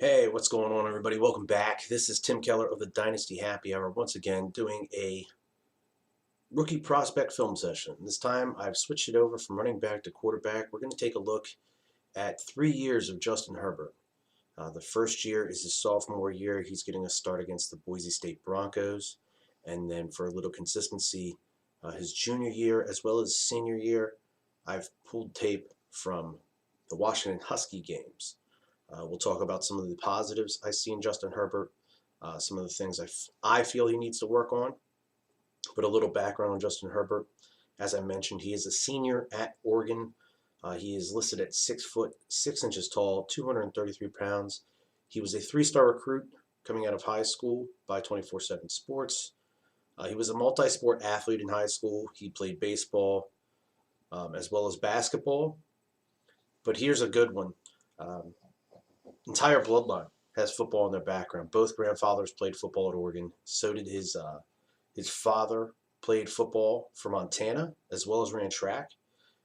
Hey, what's going on, everybody? Welcome back. This is Tim Keller of the Dynasty Happy Hour, once again doing a rookie prospect film session. This time I've switched it over from running back to quarterback. We're going to take a look at 3 years of Justin Herbert. The first year is his sophomore year. He's getting a start against the Boise State Broncos. And then for a little consistency, his junior year as well as senior year, I've pulled tape from the Washington Husky games. We'll talk about some of the positives I see in Justin Herbert, some of the things I feel he needs to work on. But a little background on Justin Herbert. As I mentioned, he is a senior at Oregon. He is listed at 6 foot 6 inches tall, 233 pounds. He was a 3-star recruit coming out of high school by 24/7 Sports. He was a multi-sport athlete in high school. He played baseball as well as basketball. But here's a good one. Entire bloodline has football in their background. Both grandfathers played football at Oregon. So did his father played football for Montana as well as ran track.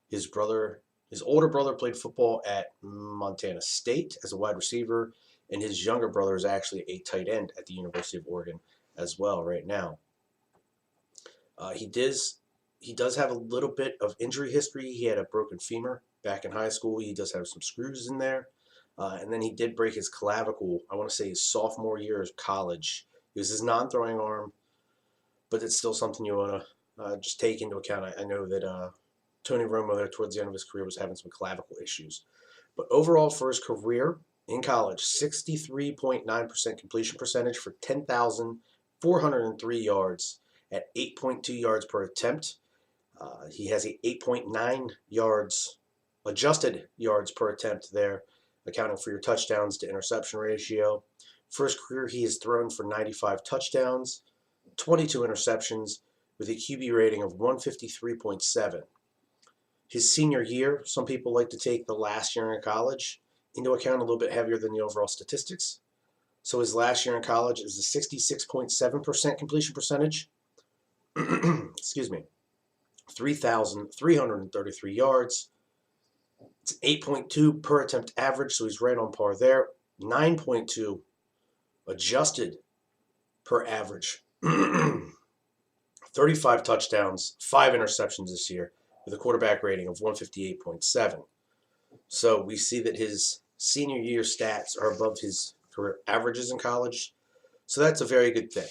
His older brother played football at Montana State as a wide receiver, and his younger brother is actually a tight end at the University of Oregon as well right now. He does have a little bit of injury history. He had a broken femur back in high school. He does have some screws in there. And then he did break his clavicle, I want to say his sophomore year of college. It was his non-throwing arm, but it's still something you want to just take into account. I know that Tony Romo there towards the end of his career was having some clavicle issues. But overall for his career in college, 63.9% completion percentage for 10,403 yards at 8.2 yards per attempt. He has a 8.9 yards adjusted yards per attempt there, accounting for your touchdowns to interception ratio. For his career, he has thrown for 95 touchdowns, 22 interceptions, with a QB rating of 153.7. His senior year, some people like to take the last year in college into account a little bit heavier than the overall statistics. So his last year in college is a 66.7% completion percentage. Excuse me. 3,333 yards. It's 8.2 per attempt average, so he's right on par there. 9.2 adjusted per average. 35 touchdowns, 5 interceptions this year with a quarterback rating of 158.7. So we see that his senior year stats are above his career averages in college. So that's a very good thing.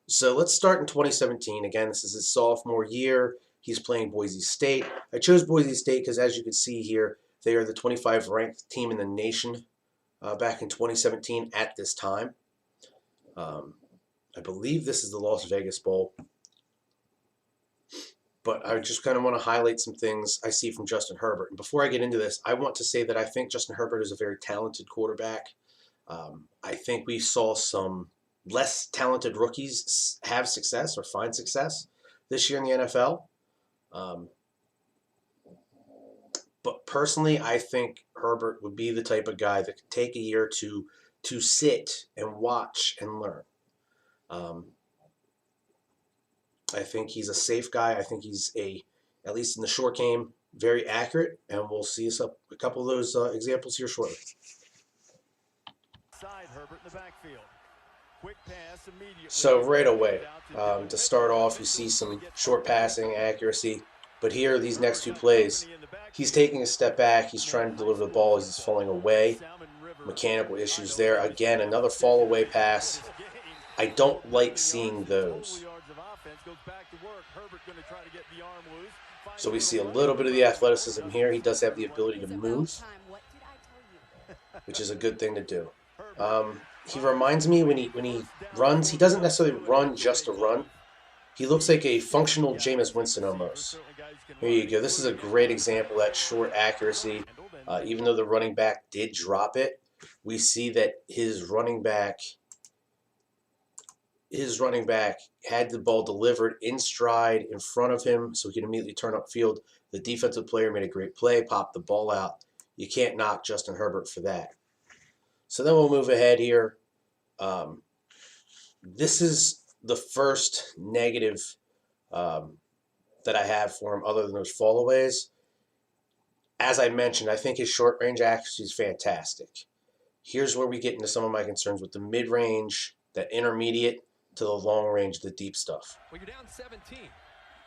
So let's start in 2017. Again, this is his sophomore year. He's playing Boise State. I chose Boise State because, as you can see here, they are the 25th ranked team in the nation back in 2017 at this time. I believe this is the Las Vegas Bowl. But I just kind of want to highlight some things I see from Justin Herbert. And before I get into this, I want to say that I think Justin Herbert is a very talented quarterback. I think we saw some less talented rookies have success or find success this year in the NFL. But personally, I think Herbert would be the type of guy that could take a year to sit and watch and learn. I think he's a safe guy. I think he's at least in the short game, very accurate, and we'll see a couple of those examples here shortly. So right away, to start off, you see some short passing accuracy. But here, these next two plays, he's taking a step back. He's trying to deliver the ball as he's falling away. Mechanical issues there. Again, another fall away pass. I don't like seeing those. So we see a little bit of the athleticism here. He does have the ability to move, which is a good thing to do. He reminds me when he runs, he doesn't necessarily run just to run. He looks like a functional Jameis Winston almost. Here you go. This is a great example of that short accuracy. Even though the running back did drop it, we see that his running back had the ball delivered in stride in front of him so he could immediately turn upfield. The defensive player made a great play, popped the ball out. You can't knock Justin Herbert for that. So then we'll move ahead here. This is the first negative that I have for him other than those fallaways. As I mentioned, I think his short range accuracy is fantastic. Here's where we get into some of my concerns with the mid-range, that intermediate to the long range, the deep stuff. Well, you're down 17.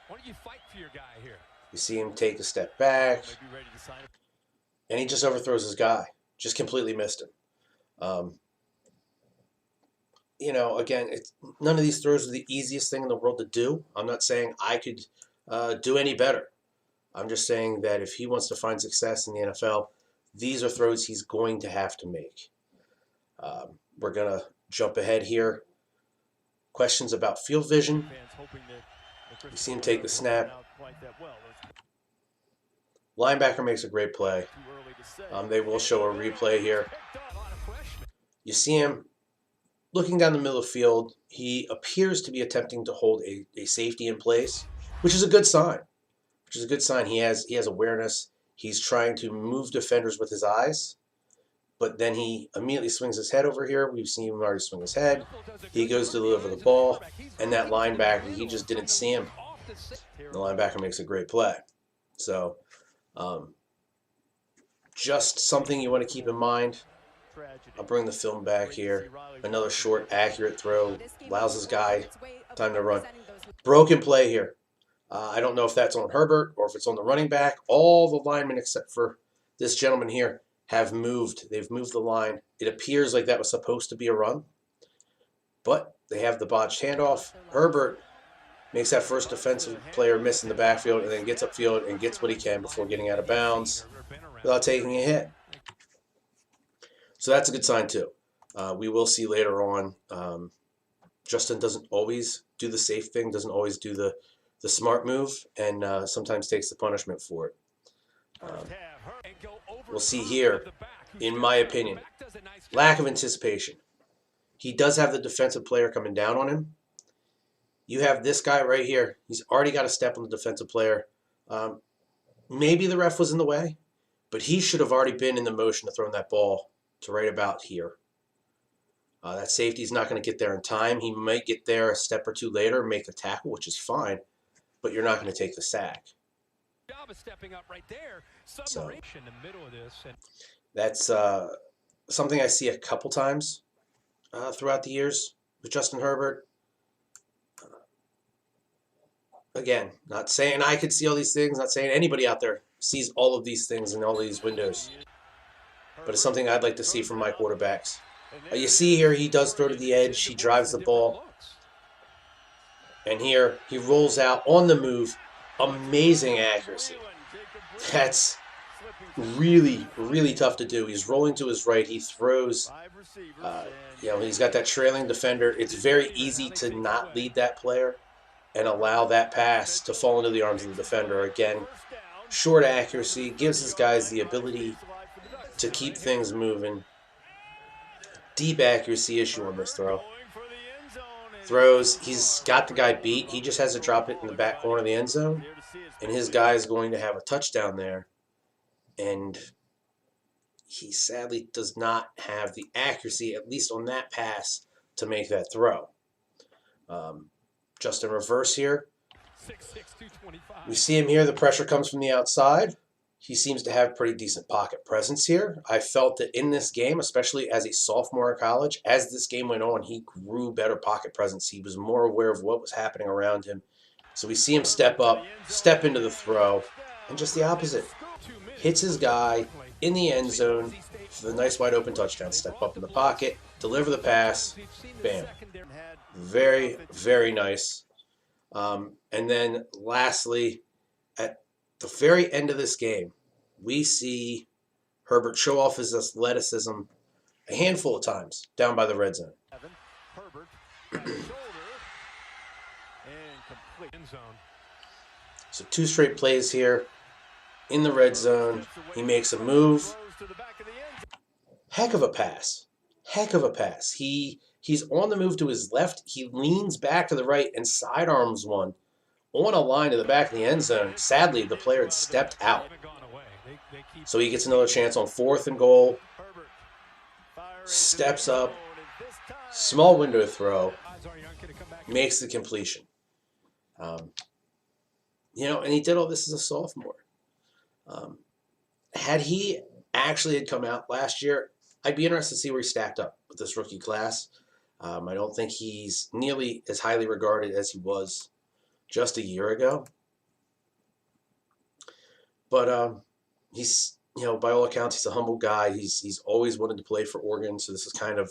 Why don't you fight for your guy here? You see him take a step back, and he just overthrows his guy. Just completely missed him. Again, none of these throws are the easiest thing in the world to do. I'm not saying I could do any better. I'm just saying that if he wants to find success in the NFL, these are throws he's going to have to make. We're going to jump ahead here. Questions about field vision. You see him take the snap. Linebacker makes a great play. They will show a replay here. You see him looking down the middle of the field. He appears to be attempting to hold a safety in place, which is a good sign. He has awareness. He's trying to move defenders with his eyes, but then he immediately swings his head over here. We've seen him already swing his head. He goes to deliver the ball, and that linebacker, he just didn't see him. The linebacker makes a great play. So, just something you want to keep in mind. I'll bring the film back here. Another short, accurate throw. Allows his guy time to run. Broken play here. I don't know if that's on Herbert or if it's on the running back. All the linemen except for this gentleman here have moved. They've moved the line. It appears like that was supposed to be a run, but they have the botched handoff. Herbert makes that first defensive player miss in the backfield and then gets upfield and gets what he can before getting out of bounds without taking a hit. So that's a good sign too. We will see later on, Justin doesn't always do the safe thing, doesn't always do the smart move, and sometimes takes the punishment for it. We'll see here, in my opinion, lack of anticipation. He does have the defensive player coming down on him. You have this guy right here. He's already got a step on the defensive player. Maybe the ref was in the way, but he should have already been in the motion to throw that ball to right about here. That safety's not going to get there in time. He might get there a step or two later, make the tackle, which is fine, but you're not going to take the sack. So that's something I see a couple times throughout the years with Justin Herbert. Again, not saying I could see all these things, not saying anybody out there sees all of these things in all these windows, but it's something I'd like to see from my quarterbacks. You see here, he does throw to the edge. He drives the ball. And here, he rolls out on the move. Amazing accuracy. That's really, really tough to do. He's rolling to his right. He throws, he's got that trailing defender. It's very easy to not lead that player and allow that pass to fall into the arms of the defender. Again, short accuracy gives his guys the ability to keep things moving. Deep accuracy issue on this throw. Throws, he's got the guy beat. He just has to drop it in the back corner of the end zone, and his guy is going to have a touchdown there. And he sadly does not have the accuracy, at least on that pass, to make that throw. Just in reverse here. We see him here. The pressure comes from the outside. He seems to have pretty decent pocket presence here. I felt that in this game, especially as a sophomore in college, as this game went on, he grew better pocket presence. He was more aware of what was happening around him. So we see him step up, step into the throw, and just the opposite. Hits his guy in the end zone for the nice wide open touchdown. Step up in the pocket, deliver the pass, bam. Very, very nice. And then lastly, at the very end of this game, we see Herbert show off his athleticism a handful of times down by the red zone. So 2 straight plays here in the red zone. He makes a move. Heck of a pass. Heck of a pass. He's on the move to his left. He leans back to the right and sidearms one on a line to the back of the end zone. Sadly, the player had stepped out. So he gets another chance on 4th and goal. Steps up. Small window throw. Makes the completion. And he did all this as a sophomore. Had he actually had come out last year, I'd be interested to see where he stacked up with this rookie class. I don't think he's nearly as highly regarded as he was just a year ago. But he's, by all accounts, he's a humble guy. He's always wanted to play for Oregon, so this is kind of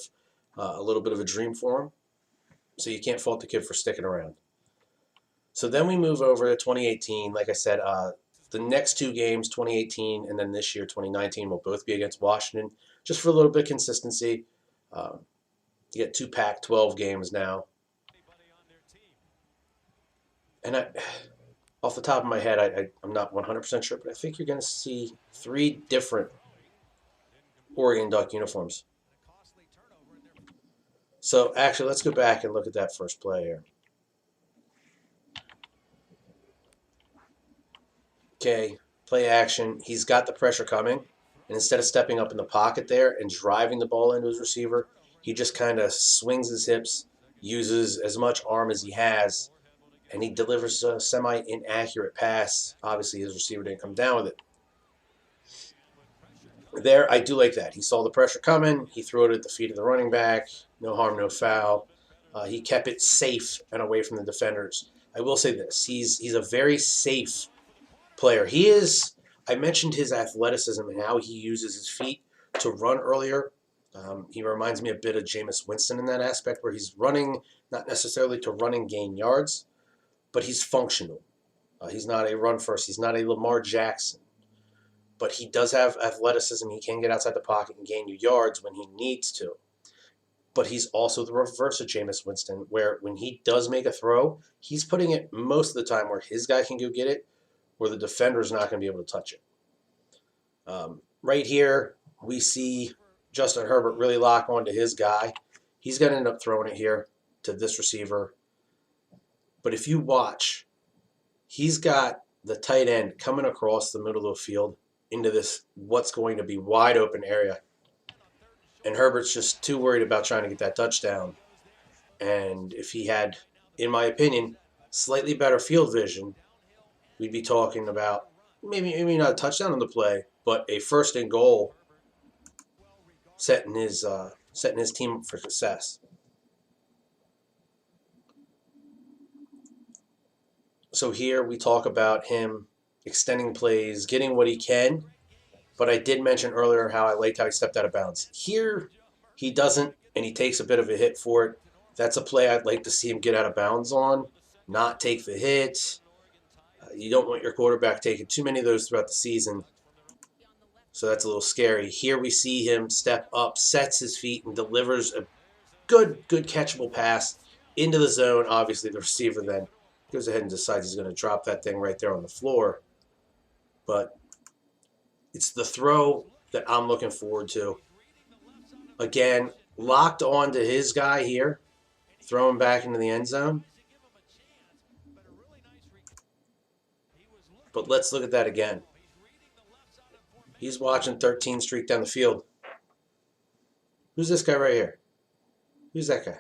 a little bit of a dream for him. So you can't fault the kid for sticking around. So then we move over to 2018. Like I said, the next two games, 2018 and then this year, 2019, will both be against Washington, just for a little bit of consistency. You get two Pac-12 games now. And off the top of my head, I'm not 100% sure, but I think you're going to see 3 different Oregon Duck uniforms. So actually, let's go back and look at that first play here. Okay, play action. He's got the pressure coming, and instead of stepping up in the pocket there and driving the ball into his receiver, he just kind of swings his hips, uses as much arm as he has, and he delivers a semi-inaccurate pass. Obviously, his receiver didn't come down with it. There, I do like that. He saw the pressure coming. He threw it at the feet of the running back. No harm, no foul. He kept it safe and away from the defenders. I will say this. He's a very safe player. He is, I mentioned his athleticism and how he uses his feet to run earlier. He reminds me a bit of Jameis Winston in that aspect, where he's running, not necessarily to run and gain yards, but he's functional. He's not a run first. He's not a Lamar Jackson. But he does have athleticism. He can get outside the pocket and gain you yards when he needs to. But he's also the reverse of Jameis Winston, where when he does make a throw, he's putting it most of the time where his guy can go get it, where the defender's not going to be able to touch it. Right here, we see Justin Herbert really lock onto his guy. He's going to end up throwing it here to this receiver. But if you watch, he's got the tight end coming across the middle of the field into this what's going to be wide open area. And Herbert's just too worried about trying to get that touchdown. And if he had, in my opinion, slightly better field vision, we'd be talking about maybe not a touchdown on the play, but a 1st and goal, setting his team up for success. So here we talk about him extending plays, getting what he can, but I did mention earlier how I liked how he stepped out of bounds. Here he doesn't, and he takes a bit of a hit for it. That's a play I'd like to see him get out of bounds on, not take the hit. You don't want your quarterback taking too many of those throughout the season, so that's a little scary. Here we see him step up, sets his feet, and delivers a good catchable pass into the zone. Obviously, the receiver then goes ahead and decides he's going to drop that thing right there on the floor. But it's the throw that I'm looking forward to. Again, locked on to his guy here, throwing back into the end zone. But let's look at that again. He's watching 13 streak down the field. Who's this guy right here? Who's that guy?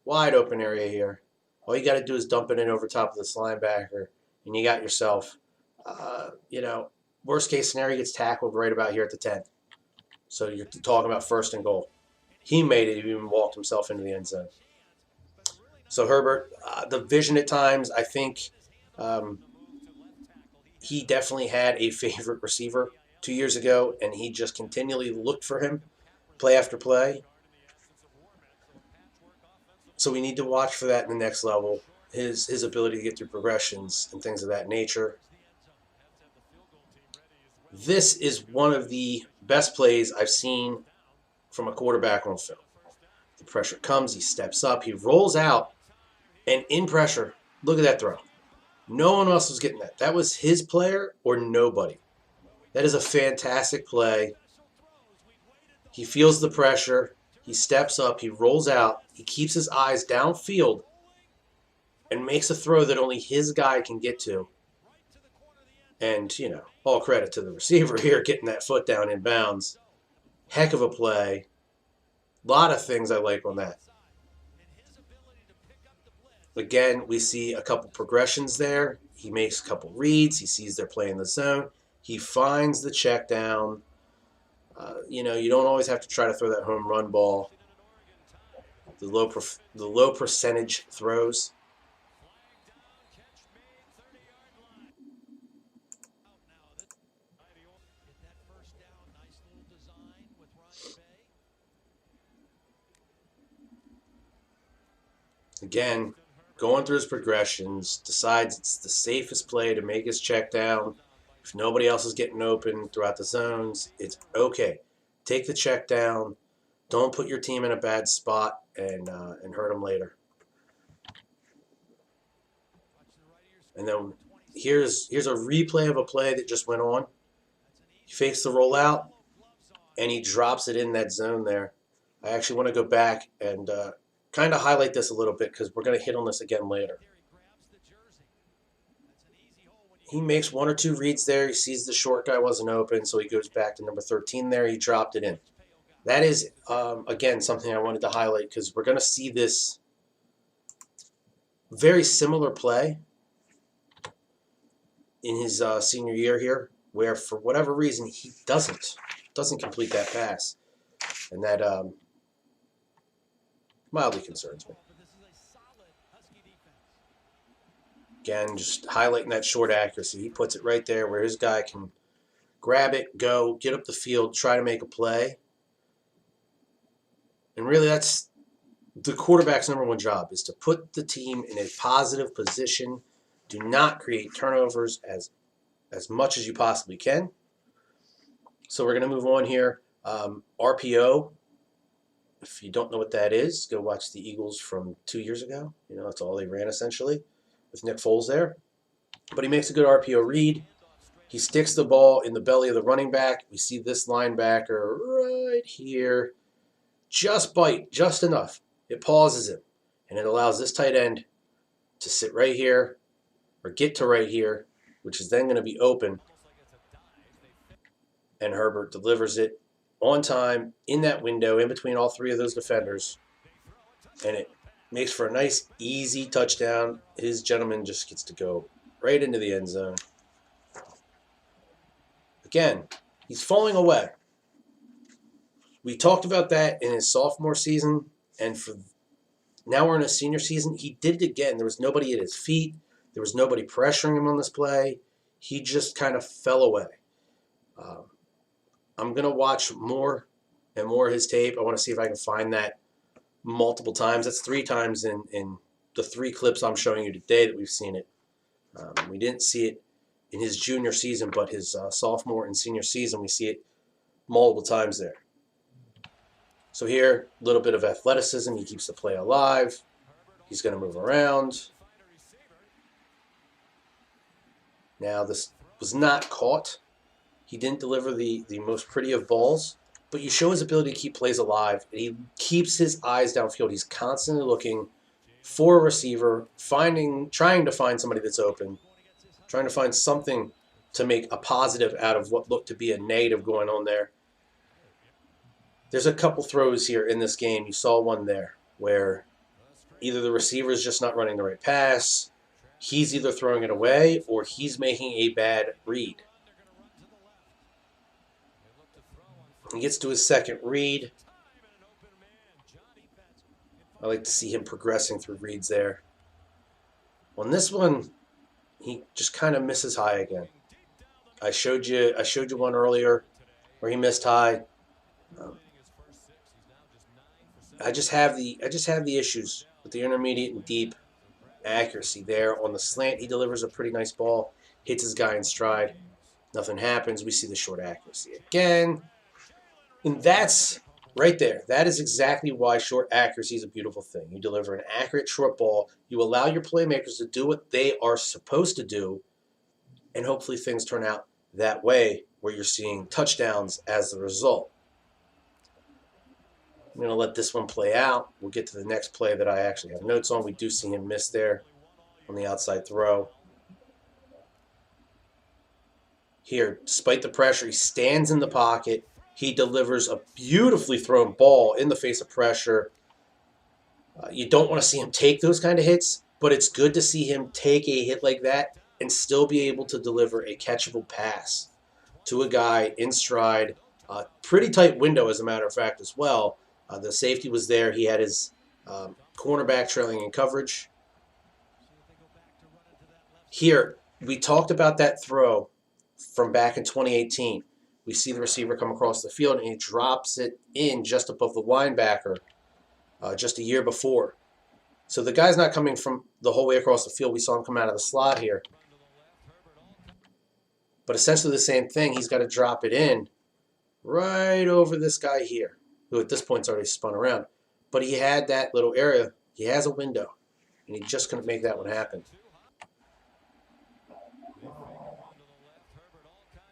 Wide open area here. All you got to do is dump it in over top of this linebacker, and you got yourself, worst case scenario, gets tackled right about here at the 10. So you're talking about 1st and goal. He made it. He even walked himself into the end zone. So Herbert, the vision at times, I think he definitely had a favorite receiver 2 years ago, and he just continually looked for him play after play. So we need to watch for that in the next level, his ability to get through progressions and things of that nature. This is one of the best plays I've seen from a quarterback on film. The pressure comes, he steps up, he rolls out, and in pressure, look at that throw. No one else was getting that. That was his player or nobody. That is a fantastic play. He feels the pressure. He steps up. He rolls out. He keeps his eyes downfield and makes a throw that only his guy can get to. And, all credit to the receiver here getting that foot down in bounds. Heck of a play. A lot of things I like on that. Again, we see a couple progressions there. He makes a couple reads. He sees they're playing the zone. He finds the check down. You don't always have to try to throw that home run ball. The low percentage throws. Again, going through his progressions, decides it's the safest play to make his check down. If nobody else is getting open throughout the zones, it's okay. Take the check down. Don't put your team in a bad spot and hurt them later. And then here's a replay of a play that just went on. He fakes the rollout, and he drops it in that zone there. I actually want to go back and kind of highlight this a little bit because we're going to hit on this again later. He makes one or two reads there. He sees the short guy wasn't open, so he goes back to number 13 there. He dropped it in. That is, again, something I wanted to highlight because we're going to see this very similar play in his senior year here, where for whatever reason he doesn't complete that pass, and that mildly concerns me. Again, just highlighting that short accuracy. He puts it right there where his guy can grab it, go, get up the field, try to make a play. And really that's the quarterback's number one job, is to put the team in a positive position. Do not create turnovers as much as you possibly can. So we're going to move on here. RPO, if you don't know what that is, go watch the Eagles from 2 years ago. That's all they ran essentially with Nick Foles there. But he makes a good RPO read. He sticks the ball in the belly of the running back. We see this linebacker right here. Just bite, just enough. It pauses him, and it allows this tight end to sit right here or get to right here, which is then going to be open. And Herbert delivers it on time in that window in between all three of those defenders. And it makes for a nice, easy touchdown. His gentleman just gets to go right into the end zone. Again, he's falling away. We talked about that in his sophomore season, and now we're in a senior season. He did it again. There was nobody at his feet. There was nobody pressuring him on this play. He just kind of fell away. I'm going to watch more and more of his tape. I want to see if I can find that multiple times. That's 3 times in the 3 clips I'm showing you today that we've seen it. We didn't see it in his junior season, but his sophomore and senior season, we see it multiple times there. So here, a little bit of athleticism. He keeps the play alive. He's going to move around. Now, this was not caught. He didn't deliver the most pretty of balls, but you show his ability to keep plays alive, and he keeps his eyes downfield. He's constantly looking for a receiver, trying to find somebody that's open, trying to find something to make a positive out of what looked to be a negative going on there. There's a couple throws here in this game. You saw one there where either the receiver is just not running the right pass, he's either throwing it away, or he's making a bad read. He gets to his second read. I like to see him progressing through reads there. On this one, he just kind of misses high again. I showed you one earlier where he missed high. I just have the issues with the intermediate and deep accuracy there. On the slant, he delivers a pretty nice ball, hits his guy in stride. Nothing happens. We see the short accuracy again. And that's right there. That is exactly why short accuracy is a beautiful thing. You deliver an accurate short ball. You allow your playmakers to do what they are supposed to do, and hopefully things turn out that way where you're seeing touchdowns as the result. I'm going to let this one play out. We'll get to the next play that I actually have notes on. We do see him miss there on the outside throw. Here, despite the pressure, he stands in the pocket. He delivers a beautifully thrown ball in the face of pressure. You don't want to see him take those kind of hits, but it's good to see him take a hit like that and still be able to deliver a catchable pass to a guy in stride Pretty tight window, as a matter of fact, as well. The safety was there. He had his cornerback trailing in coverage. Here, we talked about that throw from back in 2018. We see the receiver come across the field, and he drops it in just above the linebacker just a year before. So the guy's not coming from the whole way across the field. We saw him come out of the slot here. But essentially the same thing. He's got to drop it in right over this guy here, who at this point's already spun around. But he had that little area. He has a window, and he just couldn't make that one happen.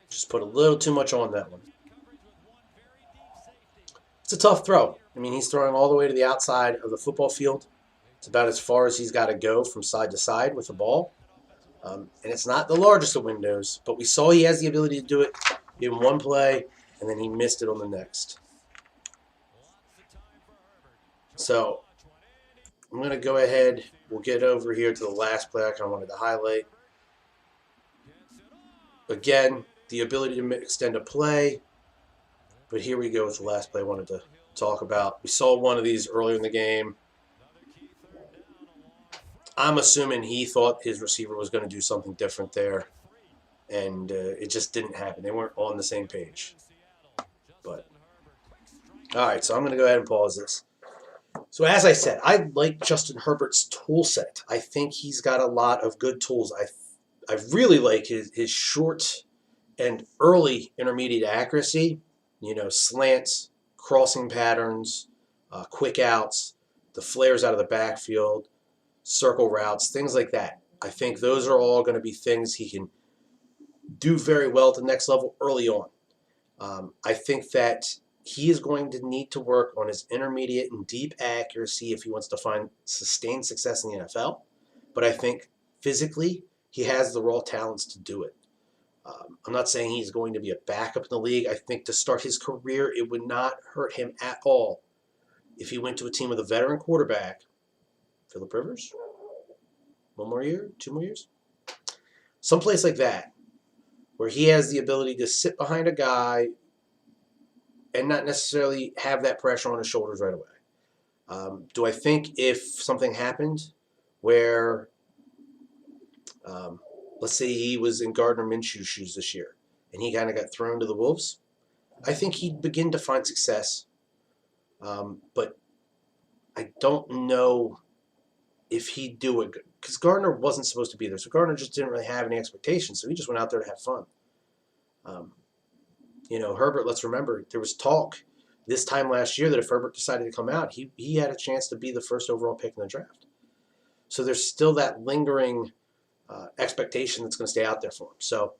Just put a little too much on that one. It's a tough throw. I mean, he's throwing all the way to the outside of the football field. It's about as far as he's got to go from side to side with the ball. And it's not the largest of windows, but we saw he has the ability to do it in one play, and then he missed it on the next. So I'm going to go ahead. We'll get over here to the last play I kind of wanted to highlight. Again, the ability to extend a play. But here we go with the last play I wanted to talk about. We saw one of these earlier in the game. I'm assuming he thought his receiver was going to do something different there, and it just didn't happen. They weren't on the same page. But all right, so I'm going to go ahead and pause this. So as I said, I like Justin Herbert's tool set. I think he's got a lot of good tools. I really like his short and early intermediate accuracy. You know, slants, crossing patterns, quick outs, the flares out of the backfield, circle routes, things like that. I think those are all going to be things he can do very well at the next level early on. I think that he is going to need to work on his intermediate and deep accuracy if he wants to find sustained success in the NFL. But I think physically he has the raw talents to do it. I'm not saying he's going to be a backup in the league. I think to start his career, it would not hurt him at all if he went to a team with a veteran quarterback. Phillip Rivers? 1 more year? 2 more years? Someplace like that, where he has the ability to sit behind a guy and not necessarily have that pressure on his shoulders right away. Do I think if something happened where, let's say he was in Gardner Minshew's shoes this year and he kind of got thrown to the wolves, I think he'd begin to find success. But I don't know if he'd do it, because Gardner wasn't supposed to be there. So Gardner just didn't really have any expectations. So he just went out there to have fun. You know, Herbert, let's remember, there was talk this time last year that if Herbert decided to come out, he had a chance to be the first overall pick in the draft. So there's still that lingering expectation that's going to stay out there for him. So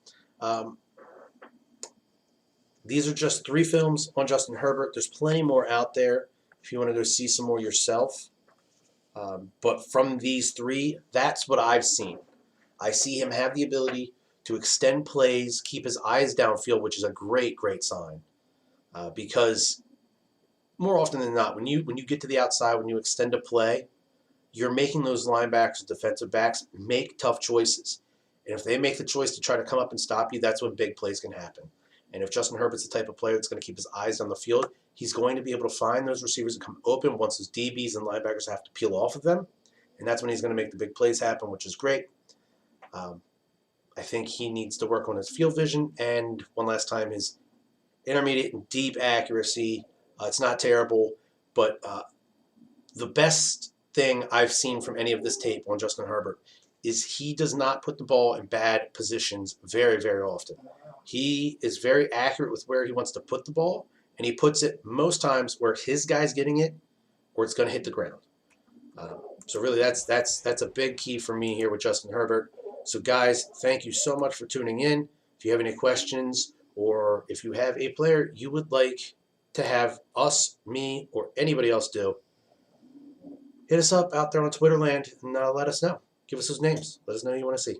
these are just 3 films on Justin Herbert. There's plenty more out there if you want to go see some more yourself. But from these 3, that's what I've seen. I see him have the ability to extend plays, keep his eyes downfield, which is a great, great sign. Because more often than not, when you get to the outside, when you extend a play, you're making those linebackers, defensive backs, make tough choices. And if they make the choice to try to come up and stop you, that's when big plays can happen. And if Justin Herbert's the type of player that's going to keep his eyes on the field, he's going to be able to find those receivers and come open once those DBs and linebackers have to peel off of them. And that's when he's going to make the big plays happen, which is great. I think he needs to work on his field vision. And one last time, his intermediate and deep accuracy. It's not terrible, but the best thing I've seen from any of this tape on Justin Herbert is he does not put the ball in bad positions very, very often. He is very accurate with where he wants to put the ball, and he puts it most times where his guy's getting it or it's going to hit the ground. So really that's a big key for me here with Justin Herbert. So guys, thank you so much for tuning in. If you have any questions or if you have a player you would like to have us, me, or anybody else do, hit us up out there on Twitter land and let us know. Give us those names. Let us know who you want to see.